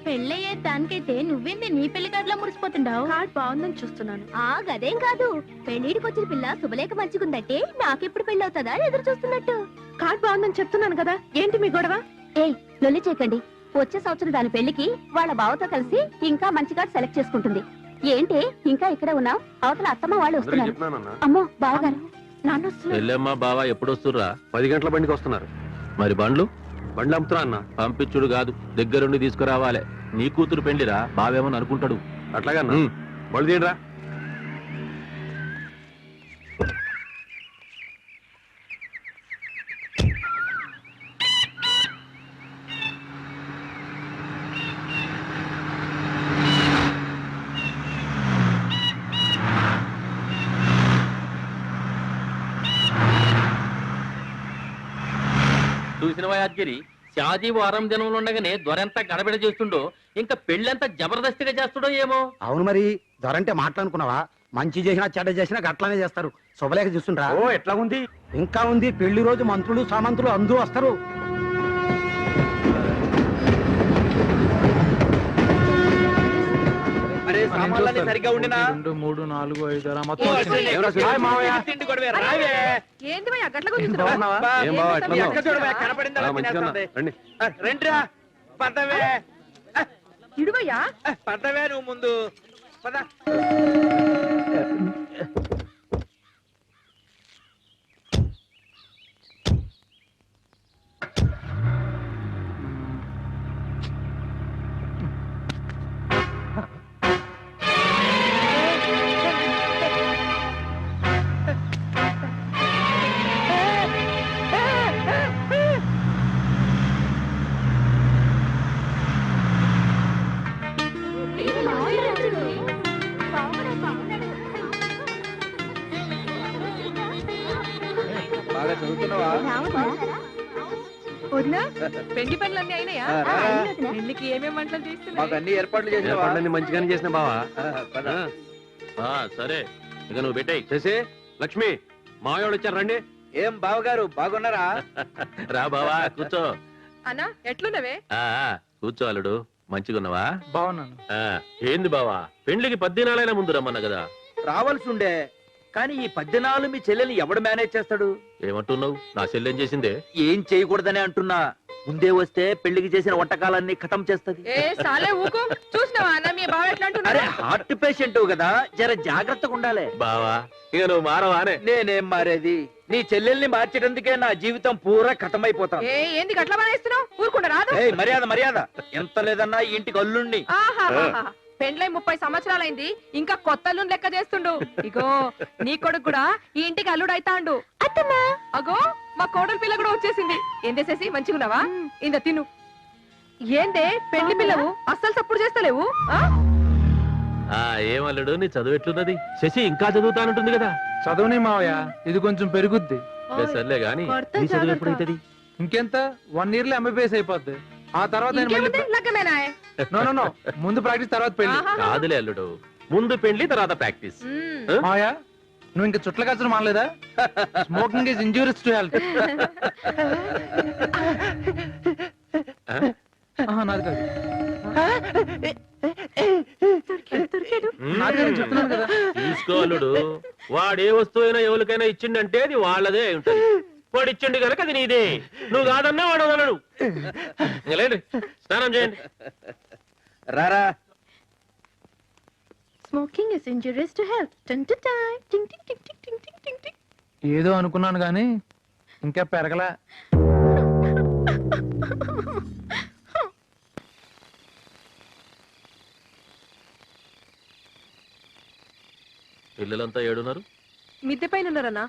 పెళ్ళయ్యే దానికైతే నువ్వేంది నీ పెళ్లి కార్డులో మురిసిపోతుండావు? కార్డ్ బాగుందని చూస్తున్నాను. గదేం కాదు, పెళ్లిడికి వచ్చిన పిల్ల శుభలేఖ మంచిగుందంటే నాకెప్పుడు పెళ్లి అవుతుందా ఎదురు చూస్తున్నట్టు. కార్డ్ బాగుందని చెప్తున్నాను కదా, ఏంటి మీ గొడవ? ఏయ్ లొల్లి చేయకండి. వచ్చే సంవత్సరం దాని పెళ్లికి వాళ్ళ బావతో కలిసి ఇంకా మంచి కార్డు సెలెక్ట్ చేసుకుంటుంది. ఏంటి ఇంకా ఇక్కడే ఉన్నావు? అవతల అత్తమ్మ వాళ్ళు వస్తున్నారు. అమ్మో బావగారు వెళ్ళమ్మా బావా ఎప్పుడు వస్తుర్రా? 10 గంటల బండికి వస్తున్నారు. మరి బండ్లు అమ్ముతున్నా అన్న. పంపించుడు కాదు, దగ్గరుండి తీసుకురావాలి. నీ కూతురు పెళ్లిరా, బావేమని అనుకుంటాడు. అట్లాగా బళ్ళు తీయరా. చూసినవా యాదగిరి, షాజీ వారం దినంలో ఉండగానే దొరెంత గడబిడ చేస్తుండో, ఇంకా పెళ్ళంతా జబర్దస్తిగా చేస్తుండో ఏమో. అవును మరి, దొరంటే మాట్లాడుకున్నావా? మంచి చేసినా చెడ్డ చేసినా గట్లానే చేస్తారు. శుభలేఖ చూస్తుండ్రా? ఓ ఎట్లా ఉంది? ఇంకా ఉంది. పెళ్లి రోజు మంత్రులు సామంతులు అందరూ వస్తారు. సరిగ్గా ఉండినా 2 3 4 5 రండిరా పదవే ఇడువయ్యా, పదవే నువ్వు ముందు పద. బాగా చదువుతున్నావా? వదినా పెళ్లి పనులన్నీ అయినాయా? పెళ్లికి ఏమేమి వంటలు మాకు తీస్తున్నాయి? అన్ని ఏర్పాట్లు చేసినావా? ఏర్పాట్లన్నీ మంచిగానే చేసిన బావా. పద. సరే ఇక నువ్వు పెట్టాయి చేసి. లక్ష్మి మావాళ్ళు వచ్చారు, రండి. ఏం బావగారు బాగున్నారా? రా బావా కూర్చో. అన్నా ఎట్లున్నవే? కూర్చో అల్లుడు. మంచిగున్నావా? బాగున్నాను. ఏంది బావా, పెండ్లికి 10 దినాలైనా ముందు రమ్మన్నా కదా. రావాల్సి ఉండే, కానీ ఈ 10 దినాలు మీ చెల్లెల్ని ఎవడు మేనేజ్ చేస్తాడు? ఏమంటున్నావు? నా చెల్లెం చేసిందే. ఏం చేయకూడదనే అంటున్నా. ముందే వస్తే పెళ్లికి చేసిన వంటకాలన్నీ ఖతం చేస్తది. ఏ సాలే ఊకు. చూసినావా అన్న మీ బావ ఎట్లా అరే అంటున్నాడు? హార్ట్ పేషెంట్ కదా, జర జాగ్రత్తగా ఉండాలి. బావా ఇక నువ్వు మారవానే. నేనేం మారేది? నీ చెల్లెల్ని మార్చేటందుకే నా జీవితం పూరా ఖతమైపోతాం. ఏ ఏంది గట్ల బానేస్తున్నావు? ఊరుకుండా రాదు. ఏయ్ మర్యాద మర్యాద, ఎంత లేదన్నా ఈ ఇంటికి అల్లుణ్ణి. పెండ్లై 30 సంవత్సరాలైంది, ఇంకా కొత్త అల్లుని లెక్క చేస్తుండు. ఇగో నీ కొడుకు కూడా ఈ ఇంటికి అల్లుడు అయితాండు. అత్తమ్మా అగో మా కోడలి పిల్ల కూడా వచ్చేసింది. ఏం చేసేసి మంచిగున్నావా? ఇంద తిను. ఏందే పెళ్లి పిల్లవు అస్సలు సప్పుడు చేస్తలేవు? ఏమల్లుడు నీ చదువు ఎట్లున్నది? శశి ఇంకా చదువుతానంటుంది కదా. చదవని మావయ్య, ఇది కొంచెం పెరుగుద్ది. సర్లే గాని నీ చదువు ఎప్పుడైతుంది? ఇంకెంత 1 year లో MBBS అయిపోద్ది. ఆ తర్వాత నేను మళ్ళీ లగ్గమేనా? నో ముందు ప్రాక్టీస్ తర్వాత పెళ్లి. కాదులే అల్లుడు, ముందు పెళ్లి తర్వాత ప్రాక్టీస్. మావయ్య నువ్వు ఇంకా చుట్ల కచ్చడం మానలేదా? Smoking is injurious to health. నాది కాదు. చెప్తున్నాను కదా. తీసుకో అల్లుడు, వాడే వస్తువైనా ఎవరికైనా ఇచ్చిండంటే అది వాళ్ళదే అయి ఉంటది. వాడు ఇచ్చిండు కనుక అది నీదే. నువ్వు కాదన్నా వాడు వదలడు. లేండి స్నానం చేయండి. రారా. Smoking is injurious to health. ఏదో అనుకున్నాను గాని ఇంకా పెరగలా. పిల్లలంతా ఏడున్నారు? మిద్దె పైన ఉన్నారన్నా.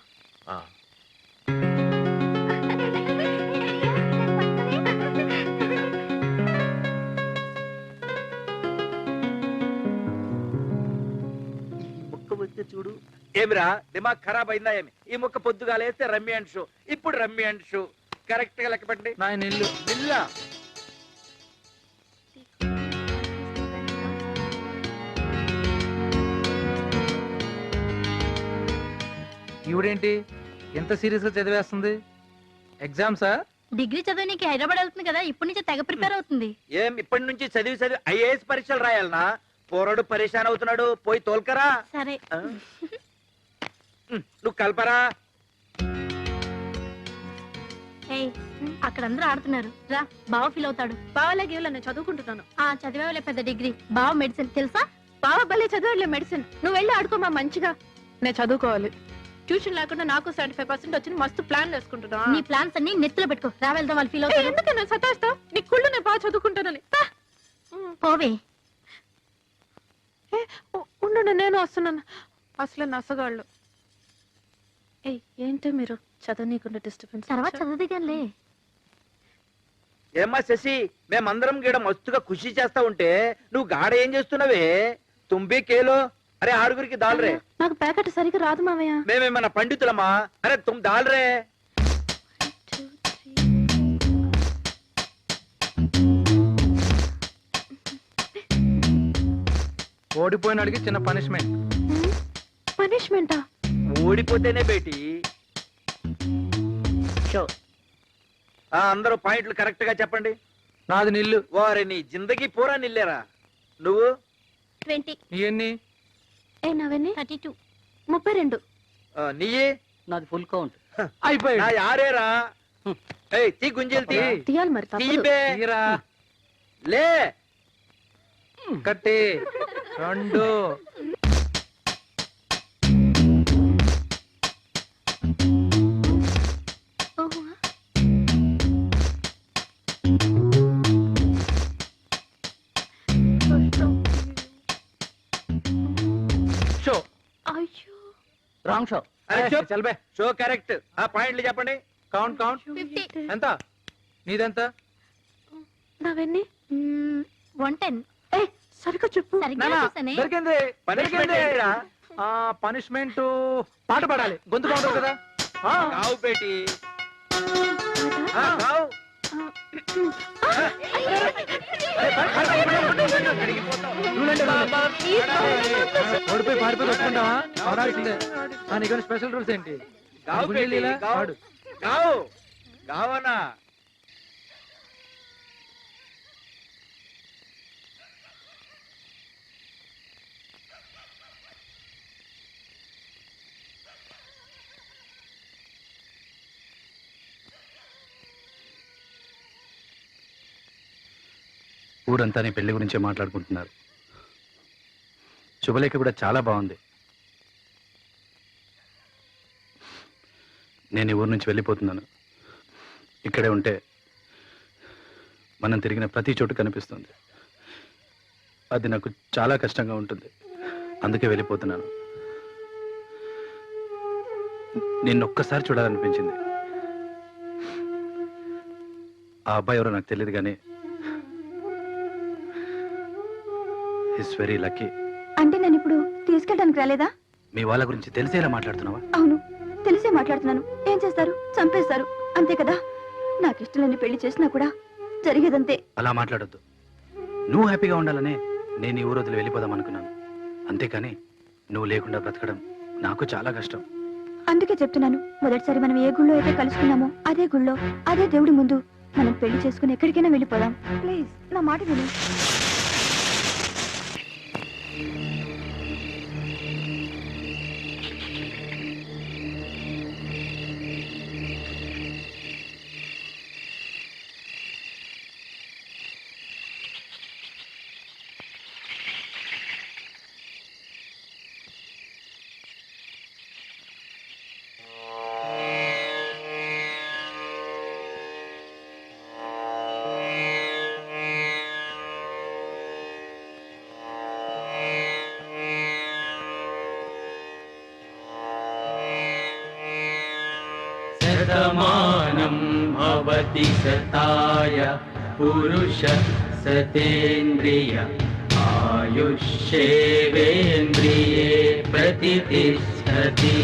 చూడు ఏమిరా, దిమాగ్ ఖరాబ్ అయిందా ఏమి? ఈ ముక్క పొద్దుగాలేస్తే రమ్మి అండ్ షో, ఇప్పుడు రమ్మి అండ్ షో. కరెక్ట్ గా లెక్క పెట్టండి. నా ఇల్లు ఇల్లా ఈవిడేంటి ఎంత సీరియస్ గా చదివేస్తుంది? ఎగ్జామ్సా డిగ్రీ చదవనికి హైదరాబాద్ వెళ్తుంది కదా, ఇప్పటి నుంచి తెగ ప్రిపేర్ అవుతుంది. ఏం ఇప్పటి నుంచి చదివి ఐఏఎస్ పరీక్షలు రాయాలనా? పోరాడు పరేషాన్ అవుతున్నాడు, పోయి తోల్కరా. సరే. నువ్వు కల్పరా. అక్కడ అందరూ ఆడుతున్నారు, రా. బావ ఫీల్ అవుతాడు. బావలాగే నేను చదువుకుంటున్నాను. చదివేవాళ్ళే పెద్ద డిగ్రీ. బావ మెడిసిన్ తెలుసా? బావ భలే చదవట్లే మెడిసిన్. నువ్వు వెళ్ళి ఆడుకోమా మంచిగా. నేను చదువుకోవాలి. ట్యూషన్ లేకుండా నాకు 75% వచ్చింది. మస్తు ప్లాన్ వేసుకుంటున్నా. నీ ప్లాన్స్ అన్ని నెత్తిలో పెట్టుకో. రా వెళ్దాం, వాళ్ళు ఫీల్ అవుతారు. ఎందుకన్నా సతాయిస్తావు? నీ కుళ్ళు నేను బాగా చదువుకుంటానని. పోవే. ఉండు, నేను వస్తున్నాను. అసలు నసగాళ్ళు. ఏంటో మీరు చదవనీయకుండా డిస్టర్బెన్స్. తర్వాత చదువుదిగానిలే. ఏమ్మా శశి, మేమందరం గీడ మస్తుగా ఖుషి చేస్తా ఉంటే నువ్వు గాడ ఏం చేస్తున్నావే? తుంబి కేలో. అరే ఆరుగురికి దాల్రే. నాకు ప్యాకెట్ సరిగ్గా రాదు మావయ్య. మేమేమన్నా పండితులమా? అరే తుమ్ దాల్రే. ఓడిపోయినాడికి చిన్న పనిష్మెంట్. పనిష్మెంటా? ఓడిపోతేనే బేటి. అందరూ పాయింట్లు కరెక్ట్ గా చెప్పండి. నాది నిల్లు. వారే నీ జిందగీ పూరా నిల్లేరా? నువ్వు 20. నీ ఎన్ని? నవన్నీ 32. 32. నీయే? నాది ఫుల్ కౌంట్. అయిపోయి నా యారేరా. ఏయ్ తీ గుంజలు తీ. తీయాలి మరి తప్పదు. తీబే. తీరా. లే. కట్టి 2. షో. అయ్యో రాంగ్ షో. అరే చూప్. చల్బే. Show correct. ఆ పాయింట్లు చెప్పండి. కౌంట్ 50. ఎంత? నీదెంత? నవన్నీ 110. సరిగ్గా చెప్పు. సరిగ్గా నానా, చూసానే. దొరికింది. పనిష్మెంట్ ఏంటిరా? పనిష్మెంట్ పాట పాడాలి. గొంతు బాగుంటుంది కదా. కావు బేటి. కావు. ఓడిపోయి పారిపోయి వస్తుంటావా? పాడాల్సిందే. నీకు స్పెషల్ రూల్స్ ఏంటి? కావు బేటి. గుండెలీలా? పాడు. కావు. కావనా? ఊరంతా నీ పెళ్లి గురించే మాట్లాడుకుంటున్నారు. శుభలేఖ కూడా చాలా బాగుంది. నేను ఈ ఊరు నుంచి వెళ్ళిపోతున్నాను. ఇక్కడే ఉంటే మనం తిరిగిన ప్రతి చోటు కనిపిస్తుంది. అది నాకు చాలా కష్టంగా ఉంటుంది. అందుకే వెళ్ళిపోతున్నాను. నిన్ను ఒక్కసారి చూడాలనిపించింది. ఆ అబ్బాయి ఎవరో నాకు తెలియదు కానీ ఈస్ వెరీ లక్కీ. అంటే నేను ఇప్పుడు తీసుకెళ్ళడానికి రాలేదా? మీ వాళ్ళ గురించి తెలిసేలా మాట్లాడుతున్నావా? అవును, తెలిసే మాట్లాడుతున్నాను. ఏం చేస్తారు? చంపేస్తారు, అంతే కదా. నాకు ఇష్టం లేని పెళ్లి చేసినా కూడా జరిగేదంతే. అలా మాట్లాడొద్దు. నువ్వు హ్యాపీగా ఉండాలనే నేను ఈ ఊరు వదిలి వెళ్ళిపోదాం అనుకున్నాను. అంతేకాని నువ్వు లేకుండా బ్రతకడం నాకు చాలా కష్టం. అందుకే చెప్తున్నాను, మొదటిసారి మనం ఏ గుళ్ళో అయితే కలుసుకున్నామో అదే గుళ్ళో అదే దేవుడి ముందు మనం పెళ్లి చేసుకుని ఎక్కడికైనా వెళ్ళిపోదాం. ప్లీజ్ నా మాట విను. शतमानं भवति शताय पुरुष सतेन्द्रिय आयुष्येवेन्द्रिये प्रतितिष्ठति।